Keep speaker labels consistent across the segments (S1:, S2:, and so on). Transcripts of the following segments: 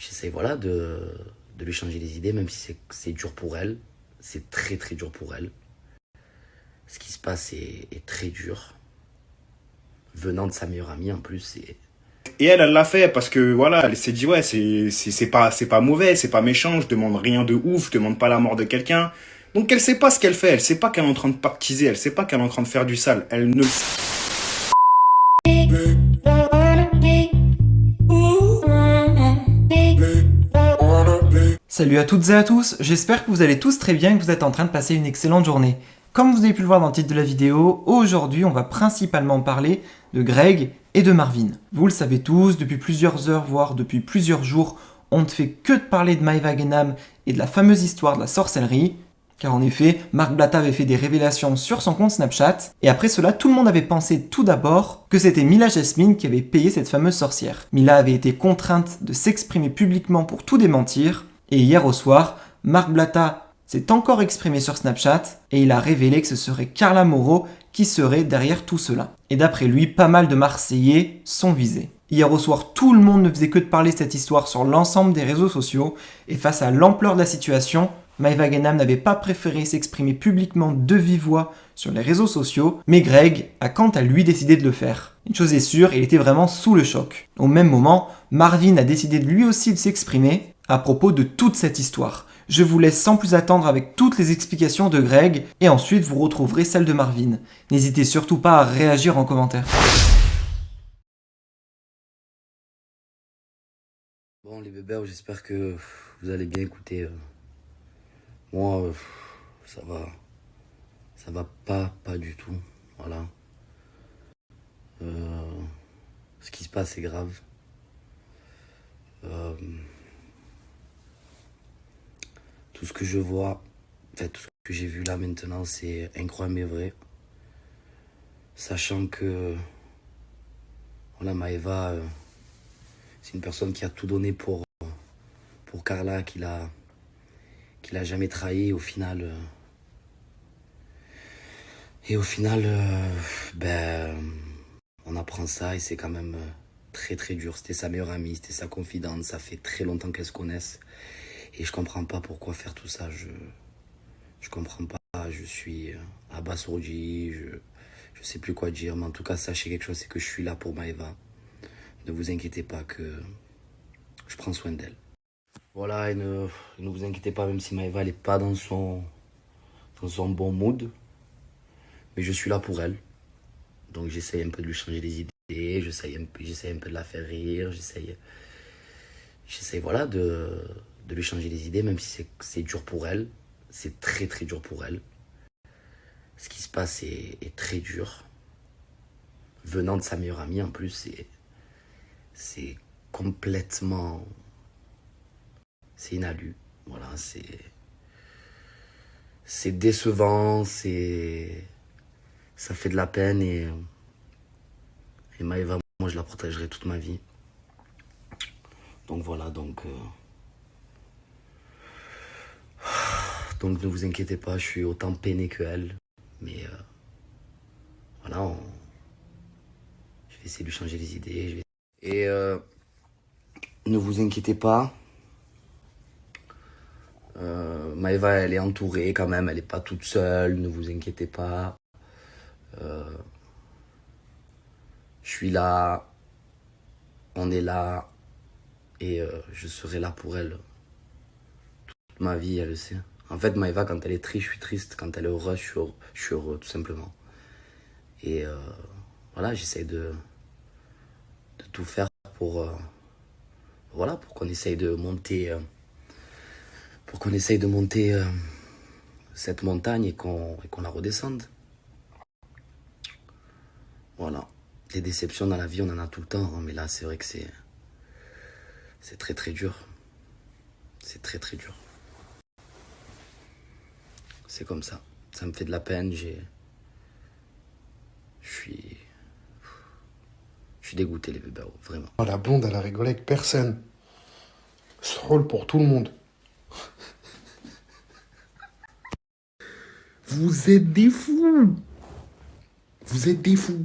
S1: j'essaie voilà, de lui changer les idées, même si c'est dur pour elle. C'est très très dur pour elle. Ce qui se passe est très dur. Venant de sa meilleure amie en plus, c'est...
S2: Et elle l'a fait parce que voilà, elle s'est dit ouais, c'est pas mauvais, c'est pas méchant, je demande rien de ouf, je demande pas la mort de quelqu'un. Donc elle sait pas ce qu'elle fait, elle sait pas qu'elle est en train de pactiser, elle sait pas qu'elle est en train de faire du sale. Elle ne
S3: Salut à toutes et à tous, j'espère que vous allez tous très bien et que vous êtes en train de passer une excellente journée. Comme vous avez pu le voir dans le titre de la vidéo, aujourd'hui on va principalement parler de Greg et de Marvin. Vous le savez tous, depuis plusieurs heures, voire depuis plusieurs jours, on ne fait que de parler de Maëva Guénam et de la fameuse histoire de la sorcellerie. Car en effet, Marc Blatta avait fait des révélations sur son compte Snapchat, et après cela, tout le monde avait pensé tout d'abord que c'était Mila Jasmine qui avait payé cette fameuse sorcière. Mila avait été contrainte de s'exprimer publiquement pour tout démentir, et hier au soir, Marc Blatta s'est encore exprimé sur Snapchat, et il a révélé que ce serait Carla Moreau qui serait derrière tout cela. Et d'après lui, pas mal de Marseillais sont visés. Hier au soir, tout le monde ne faisait que de parler de cette histoire sur l'ensemble des réseaux sociaux, et face à l'ampleur de la situation, Maëva Guénam n'avait pas préféré s'exprimer publiquement de vive voix sur les réseaux sociaux, mais Greg a quant à lui décidé de le faire. Une chose est sûre, il était vraiment sous le choc. Au même moment, Marvin a décidé de lui aussi de s'exprimer à propos de toute cette histoire. Je vous laisse sans plus attendre avec toutes les explications de Greg, et ensuite vous retrouverez celles de Marvin. N'hésitez surtout pas à réagir en commentaire.
S1: Bon les bébés, j'espère que vous allez bien écouter. Moi, ça va pas du tout, voilà. Ce qui se passe est grave. Tout ce que je vois, tout ce que j'ai vu là maintenant, c'est incroyable mais vrai. Sachant que, voilà, Maëva, c'est une personne qui a tout donné pour Carla, qu'il a jamais trahi au final. Et au final, on apprend ça et c'est quand même très très dur. C'était sa meilleure amie, c'était sa confidente, ça fait très longtemps qu'elles se connaissent. Et je comprends pas pourquoi faire tout ça, je comprends pas, je suis abasourdi, je sais plus quoi dire. Mais en tout cas, sachez quelque chose, c'est que je suis là pour Maëva. Ne vous inquiétez pas que je prends soin d'elle. Voilà, et ne vous inquiétez pas, même si Maëva n'est pas dans son bon mood. Mais je suis là pour elle. Donc j'essaye un peu de lui changer les idées, j'essaye un peu de la faire rire, j'essaye voilà, de lui changer les idées, même si c'est dur pour elle. C'est très très dur pour elle. Ce qui se passe est très dur. Venant de sa meilleure amie en plus, c'est complètement... C'est inhalu. Voilà, c'est décevant, ça fait de la peine et Maëva, moi je la protégerai toute ma vie. Donc voilà, donc ne vous inquiétez pas, je suis autant peiné que elle. Mais voilà, je vais essayer de lui changer les idées. Et ne vous inquiétez pas. Maëva, elle est entourée quand même, elle n'est pas toute seule, ne vous inquiétez pas. Je suis là, on est là, et je serai là pour elle toute ma vie, elle le sait. En fait, Maëva, quand elle est triste, je suis triste, quand elle est heureuse, je suis heureux, tout simplement. Et voilà, j'essaie de tout faire pour, voilà, pour qu'on essaye de monter... cette montagne et qu'on la redescende. Voilà. Des déceptions dans la vie, on en a tout le temps, hein, mais là, c'est vrai que c'est très très dur. C'est très très dur. C'est comme ça. Ça me fait de la peine, je suis dégoûté, les bébés, vraiment.
S4: La blonde, elle a rigolé avec personne. Ce rôle pour tout le monde. Vous êtes des fous. Vous êtes des fous.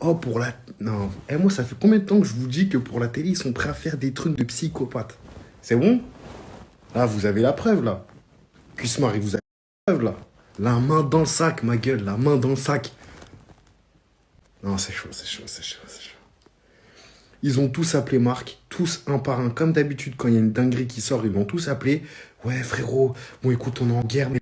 S4: Oh, pour la... Non. Eh, moi, ça fait combien de temps que je vous dis que pour la télé, ils sont prêts à faire des trucs de psychopathes? C'est bon? Là, vous avez la preuve, là. Cuisse-Marie, vous avez la preuve, là. La main dans le sac, ma gueule, la main dans le sac. Non, c'est chaud, c'est chaud, c'est chaud, c'est chaud. Ils ont tous appelé Marc, tous un par un. Comme d'habitude, quand il y a une dinguerie qui sort, ils l'ont tous appelé. Ouais, frérot, bon, écoute, on est en guerre, mais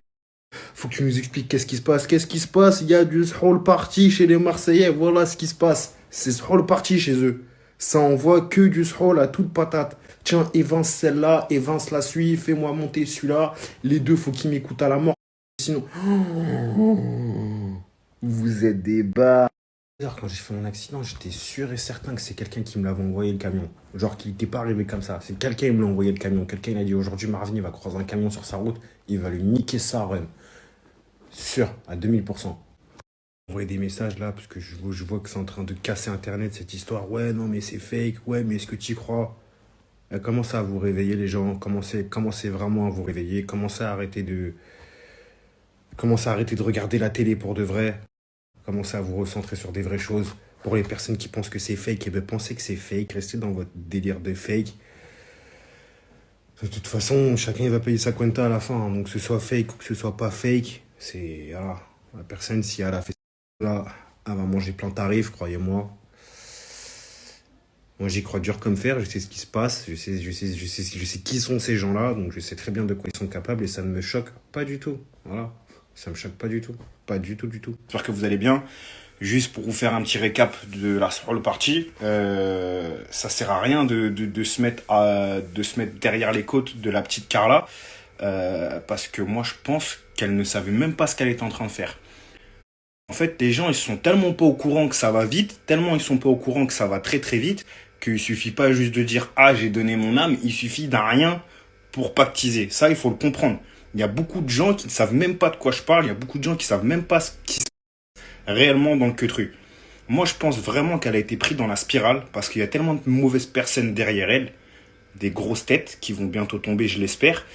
S4: faut que tu nous expliques qu'est-ce qui se passe. Qu'est-ce qui se passe? Il y a du Sroll party chez les Marseillais, voilà ce qui se passe. C'est Sroll party chez eux. Ça envoie que du Sroll à toute patate. Tiens, évince celle-là, évince la suite, fais-moi monter celui-là. Les deux, faut qu'ils m'écoutent à la mort. Sinon... Vous êtes des bâtards. Quand j'ai fait mon accident, j'étais sûr et certain que c'est quelqu'un qui me l'avait envoyé le camion. Genre qu'il n'était pas arrivé comme ça. C'est quelqu'un qui me l'a envoyé le camion. Quelqu'un il a dit aujourd'hui Marvin il va croiser un camion sur sa route, il va lui niquer ça, Rem. Sûr, à 2000%. Envoyer des messages là, parce que je vois que c'est en train de casser internet cette histoire. Ouais, non, mais c'est fake. Ouais, mais est-ce que tu y crois? Commencez à vous réveiller, les gens. Commencez vraiment à vous réveiller. Commencez à arrêter de regarder la télé pour de vrai. Commencez à vous recentrer sur des vraies choses. Pour les personnes qui pensent que c'est fake, et bien pensez que c'est fake. Restez dans votre délire de fake. De toute façon, chacun va payer sa cuenta à la fin. Donc que ce soit fake ou que ce soit pas fake, c'est... Voilà. La personne, si elle a fait ça, là, elle va manger plein tarif, croyez-moi. Moi, j'y crois dur comme fer. Je sais ce qui se passe. Je sais qui sont ces gens-là. Donc je sais très bien de quoi ils sont capables. Et ça ne me choque pas du tout. Voilà. Ça me choque pas du tout. Pas du tout, du tout.
S2: J'espère que vous allez bien. Juste pour vous faire un petit récap de la Sroll party, ça sert à rien de se mettre derrière les côtes de la petite Carla, parce que moi je pense qu'elle ne savait même pas ce qu'elle était en train de faire. En fait, les gens ils sont tellement pas au courant que ça va vite, tellement ils sont pas au courant que ça va très très vite, qu'il suffit pas juste de dire ah j'ai donné mon âme, il suffit d'un rien pour pactiser. Ça il faut le comprendre. Il y a beaucoup de gens qui ne savent même pas de quoi je parle, il y a beaucoup de gens qui savent même pas ce qui se passe réellement dans le queutru. Moi, je pense vraiment qu'elle a été prise dans la spirale parce qu'il y a tellement de mauvaises personnes derrière elle, des grosses têtes qui vont bientôt tomber, je l'espère,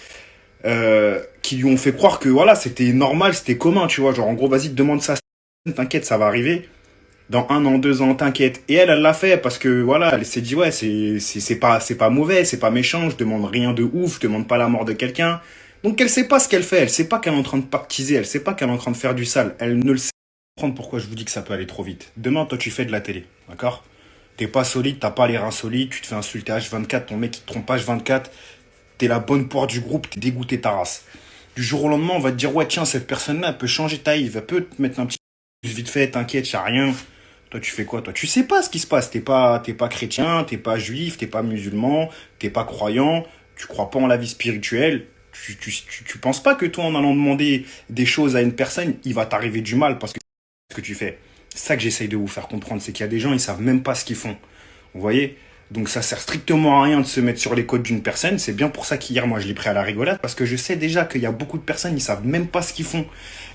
S2: qui lui ont fait croire que voilà, c'était normal, c'était commun, tu vois. Genre, en gros, vas-y, demande ça, t'inquiète, ça va arriver. Dans 1 an, 2 ans, t'inquiète. Et elle l'a fait parce que voilà, elle s'est dit ouais, c'est pas mauvais, c'est pas méchant, je demande rien de ouf, je demande pas la mort de quelqu'un. Donc elle sait pas ce qu'elle fait, elle sait pas qu'elle est en train de pactiser, elle sait pas qu'elle est en train de faire du sale, elle ne le sait pas. Pourquoi je vous dis que ça peut aller trop vite. Demain, toi, tu fais de la télé, d'accord? T'es pas solide, t'as pas les reins solides, tu te fais insulter H24, ton mec il te trompe H24, t'es la bonne porte du groupe, t'es dégoûté ta race. Du jour au lendemain, on va te dire ouais tiens, cette personne-là, elle peut changer ta vie, elle peut te mettre un petit vite fait, t'inquiète, y'a rien. Toi, tu fais quoi, toi? Tu sais pas ce qui se passe. T'es pas chrétien, t'es pas juif, t'es pas musulman, t'es pas croyant, tu crois pas en la vie spirituelle. Tu penses pas que toi, en allant demander des choses à une personne, il va t'arriver du mal parce que c'est ce que tu fais. C'est ça que j'essaye de vous faire comprendre, c'est qu'il y a des gens, ils savent même pas ce qu'ils font. Vous voyez? Donc ça sert strictement à rien de se mettre sur les côtes d'une personne. C'est bien pour ça qu'hier, moi, je l'ai pris à la rigolade parce que je sais déjà qu'il y a beaucoup de personnes, ils savent même pas ce qu'ils font.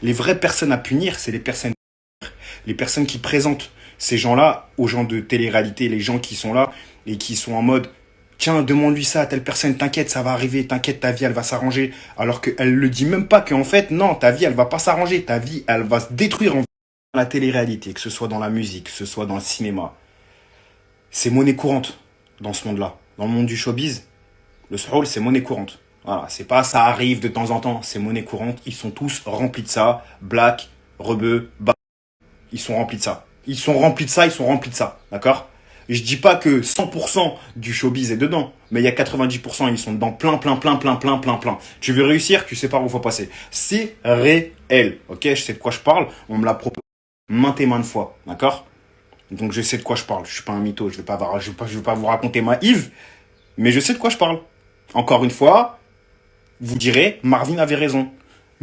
S2: Les vraies personnes à punir, c'est les personnes qui présentent ces gens-là aux gens de télé-réalité, les gens qui sont là et qui sont en mode tiens, demande-lui ça à telle personne, t'inquiète, ça va arriver, t'inquiète, ta vie, elle va s'arranger. Alors qu'elle le dit même pas qu'en fait, non, ta vie, elle va pas s'arranger, ta vie, elle va se détruire en la télé-réalité, que ce soit dans la musique, que ce soit dans le cinéma. C'est monnaie courante dans ce monde-là. Dans le monde du showbiz, le soul, c'est monnaie courante. Voilà, c'est pas ça arrive de temps en temps, c'est monnaie courante. Ils sont tous remplis de ça. Black, rebeu, ils sont remplis de ça. Ils sont remplis de ça, ils sont remplis de ça. D'accord? Je dis pas que 100% du showbiz est dedans, mais il y a 90%, ils sont dedans plein. Tu veux réussir, tu sais par où faut passer. C'est réel, ok? Je sais de quoi je parle, on me l'a proposé maintes et maintes fois, d'accord? Donc je sais de quoi je parle, je suis pas un mytho, je vais pas vous raconter ma Yves, mais je sais de quoi je parle. Encore une fois, vous direz, Marvin avait raison.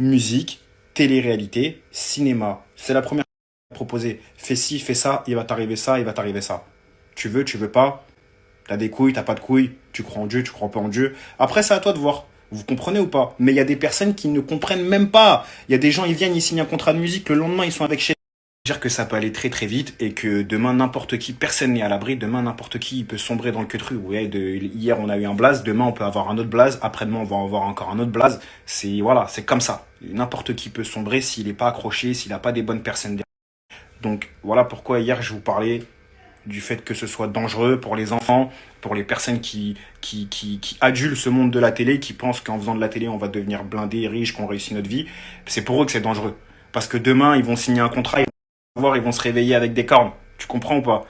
S2: Musique, télé-réalité, cinéma, c'est la première proposée. Fais ci, fais ça, il va t'arriver ça, il va t'arriver ça. Tu veux pas, t'as des couilles, t'as pas de couilles, tu crois en Dieu, tu crois pas en Dieu. Après, c'est à toi de voir. Vous comprenez ou pas? Mais il y a des personnes qui ne comprennent même pas. Il y a des gens, ils viennent, ils signent un contrat de musique, le lendemain, ils sont avec chez... Dire que ça peut aller très très vite et que demain, n'importe qui, personne n'est à l'abri, demain, n'importe qui, il peut sombrer dans le queutru. Ouais, hier, on a eu un blaze, demain, on peut avoir un autre blaze, après-demain, on va avoir encore un autre blaze. Voilà, c'est comme ça. N'importe qui peut sombrer s'il n'est pas accroché, s'il n'a pas des bonnes personnes derrière. Donc voilà pourquoi hier je vous parlais du fait que ce soit dangereux pour les enfants, pour les personnes qui adulent ce monde de la télé, qui pensent qu'en faisant de la télé, on va devenir blindé, riche, qu'on réussit notre vie. C'est pour eux que c'est dangereux. Parce que demain, ils vont signer un contrat, ils vont se réveiller avec des cornes. Tu comprends ou pas?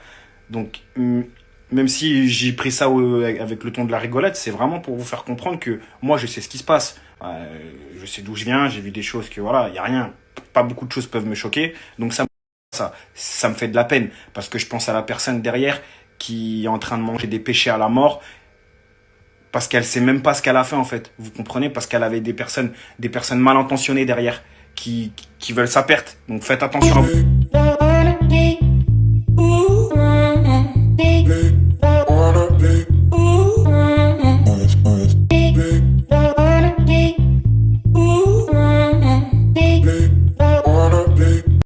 S2: Donc, même si j'ai pris ça avec le ton de la rigolade, c'est vraiment pour vous faire comprendre que moi, je sais ce qui se passe. Je sais d'où je viens, j'ai vu des choses que voilà, il y a rien. Pas beaucoup de choses peuvent me choquer. Donc ça me fait de la peine parce que je pense à la personne derrière qui est en train de manger des péchés à la mort parce qu'elle sait même pas ce qu'elle a fait en fait. Vous comprenez? Parce qu'elle avait des personnes mal intentionnées derrière qui veulent sa perte. Donc faites attention à vous.